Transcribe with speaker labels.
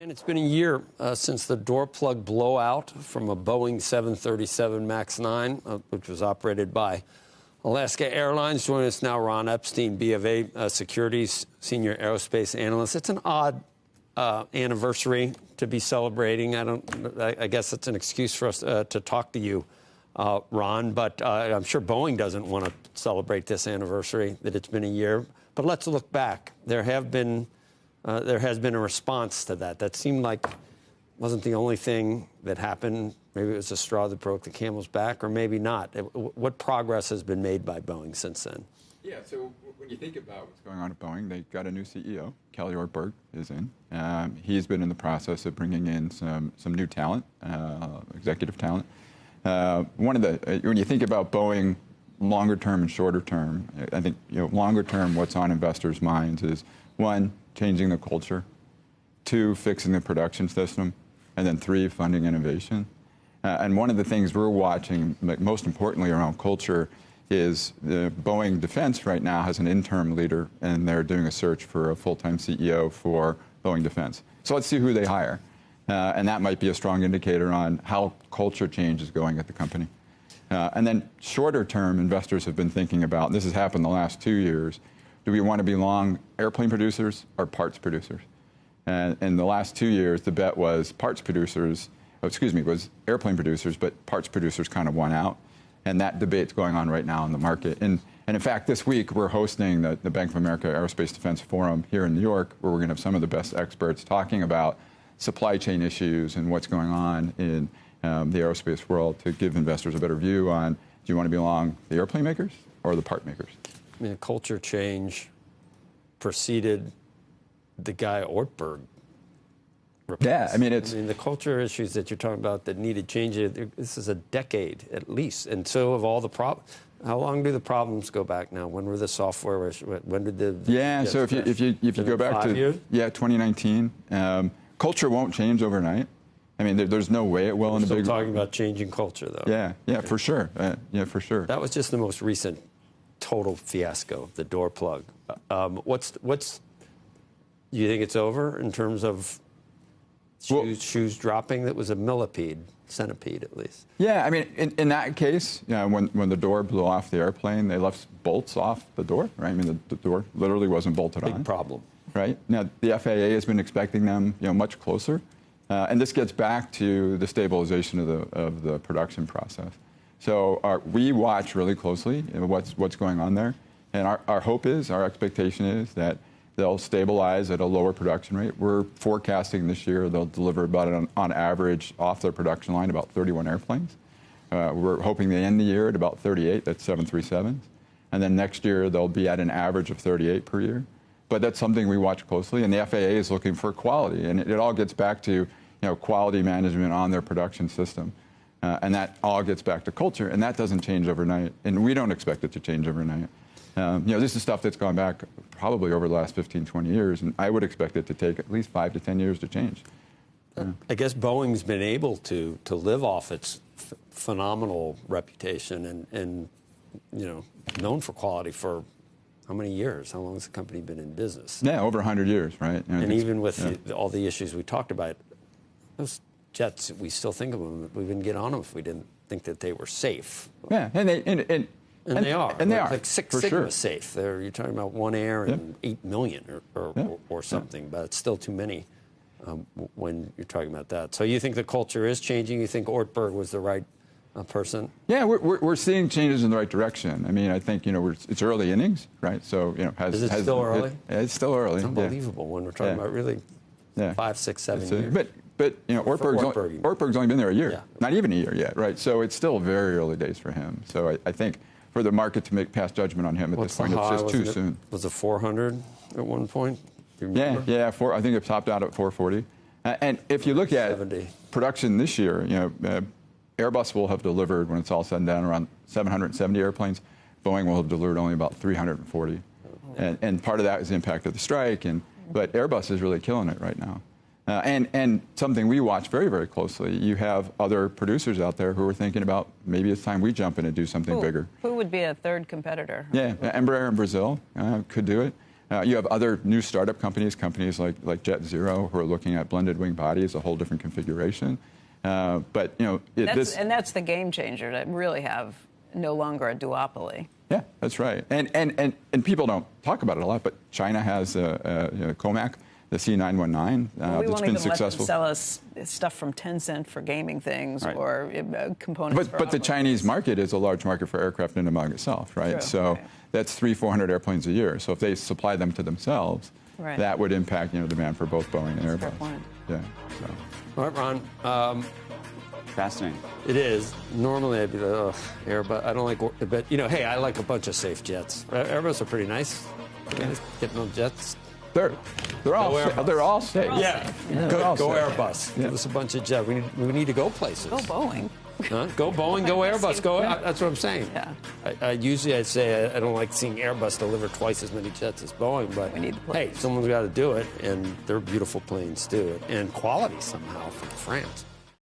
Speaker 1: And it's been a year since the door plug blowout from a Boeing 737 MAX 9, which was operated by Alaska Airlines. Joining us now, Ron Epstein, BofA Securities Senior Aerospace Analyst. It's an odd anniversary to be celebrating. I guess it's an excuse for us to talk to you, Ron. But I'm sure Boeing doesn't want to celebrate this anniversary, that it's been a year. But let's look back. There has been a response to that. That seemed like wasn't the only thing that happened. Maybe it was a straw that broke the camel's back, or maybe not. What progress has been made by Boeing since then?
Speaker 2: Yeah, so when you think about what's going on at Boeing, they got a new CEO. Kelly Ortberg is in. He's been in the process of bringing in some new talent, executive talent. When you think about Boeing, longer term and shorter term, I think longer term, what's on investors' minds is one, changing the culture, two, fixing the production system, and then three, funding innovation. And one of the things we're watching, most importantly around culture, is the Boeing Defense right now has an interim leader, and they're doing a search for a full-time CEO for Boeing Defense. So let's see who they hire. And that might be a strong indicator on how culture change is going at the company. And then shorter term, investors have been thinking about, and this has happened the last 2 years, do we want to be long airplane producers or parts producers? And in the last 2 years, the bet was was airplane producers, but parts producers kind of won out. And that debate's going on right now in the market. And in fact, this week, we're hosting the Bank of America Aerospace Defense Forum here in New York, where we're going to have some of the best experts talking about supply chain issues and what's going on in the aerospace world to give investors a better view on, do you want to be long the airplane makers or the part makers?
Speaker 1: I mean, culture change preceded the guy Ortberg.
Speaker 2: Yeah, I mean,
Speaker 1: the culture issues that you're talking about that needed change, this is a decade at least. And so of all the problems, how long do the problems go back now? When were the software, when did the
Speaker 2: yeah, so if you go back to, 2019, culture won't change overnight. I mean, there's no way it will.
Speaker 1: We're still talking about changing culture, though.
Speaker 2: Yeah, for sure. Yeah, for sure.
Speaker 1: That was just the most recent total fiasco, the door plug. You think it's over in terms of shoes dropping? That was a centipede at least.
Speaker 2: Yeah, I mean, in that case, when the door blew off the airplane, they left bolts off the door, right? I mean, the door literally wasn't bolted on.
Speaker 1: Big problem.
Speaker 2: Right? Now, the FAA has been expecting them, much closer. And this gets back to the stabilization of the production process. So we watch really closely what's going on there. And our hope is, our expectation is that they'll stabilize at a lower production rate. We're forecasting this year they'll deliver about, on average, off their production line, about 31 airplanes. We're hoping they end the year at about 38, that's 737s. And then next year, they'll be at an average of 38 per year. But that's something we watch closely, and the FAA is looking for quality. And it all gets back to quality management on their production system. And that all gets back to culture, and that doesn't change overnight. And we don't expect it to change overnight. This is stuff that's gone back probably over the last 15, 20 years, and I would expect it to take at least 5 to 10 years to change.
Speaker 1: I guess Boeing's been able to live off its phenomenal reputation and known for quality for how many years? How long has the company been in business?
Speaker 2: Yeah, over 100 years, right?
Speaker 1: And even with all the issues we talked about, those jets, we still think of them. We wouldn't get on them if we didn't think that they were safe.
Speaker 2: Yeah, and
Speaker 1: they are.
Speaker 2: And they are.
Speaker 1: Like Six Sigma safe. You're talking about 1 Air and 8 million or something, but it's still too many when you're talking about that. So you think the culture is changing? You think Ortberg was the right person?
Speaker 2: Yeah, we're seeing changes in the right direction. I mean, I think it's early innings, right? So
Speaker 1: is it still early?
Speaker 2: It's still early.
Speaker 1: It's unbelievable when we're talking about really 5, 6, 7 years.
Speaker 2: But Ortberg's only been there a year, not even a year yet, right? So it's still very early days for him. So I think for the market to make past judgment on him at this point, it's just too soon.
Speaker 1: Was it 400 at one point?
Speaker 2: Yeah, I think it topped out at 440. And if you look at production this year, Airbus will have delivered, when it's all said and done, around 770 airplanes. Boeing will have delivered only about 340. And part of that is the impact of the strike. But Airbus is really killing it right now. And something we watch very, very closely, you have other producers out there who are thinking about maybe it's time we jump in and do something bigger.
Speaker 3: Who would be a third competitor?
Speaker 2: Yeah, Embraer in Brazil could do it. You have other new startup companies like Jet Zero, who are looking at blended wing bodies, a whole different configuration. But
Speaker 3: that's the game changer, to really have no longer a duopoly.
Speaker 2: Yeah, that's right. And people don't talk about it a lot, but China has Comac, the C919, that's been successful.
Speaker 3: Let them sell us stuff from Tencent for gaming things, right, or components.
Speaker 2: But the Chinese market is a large market for aircraft in and among itself, right?
Speaker 3: True.
Speaker 2: So
Speaker 3: right,
Speaker 2: that's 300-400 airplanes a year. So if they supply them to themselves,
Speaker 3: right,
Speaker 2: that would impact demand for both Boeing and Airbus.
Speaker 3: Fair point.
Speaker 2: Yeah. So.
Speaker 1: All right, Ron.
Speaker 4: Fascinating.
Speaker 1: It is. Normally I'd be like, Airbus. I don't like, but hey, I like a bunch of safe jets. Airbus are pretty nice. Getting on jets.
Speaker 2: They're all safe.
Speaker 1: Yeah. Go Airbus. Yeah. Give us a bunch of jets. We need to go places.
Speaker 3: Go Boeing.
Speaker 1: Huh? Go Boeing, go Airbus. That's what I'm saying.
Speaker 3: Yeah.
Speaker 1: Usually I'd say I don't like seeing Airbus deliver twice as many jets as Boeing, but hey, someone's got to do it, and they're beautiful planes too, and quality somehow from France.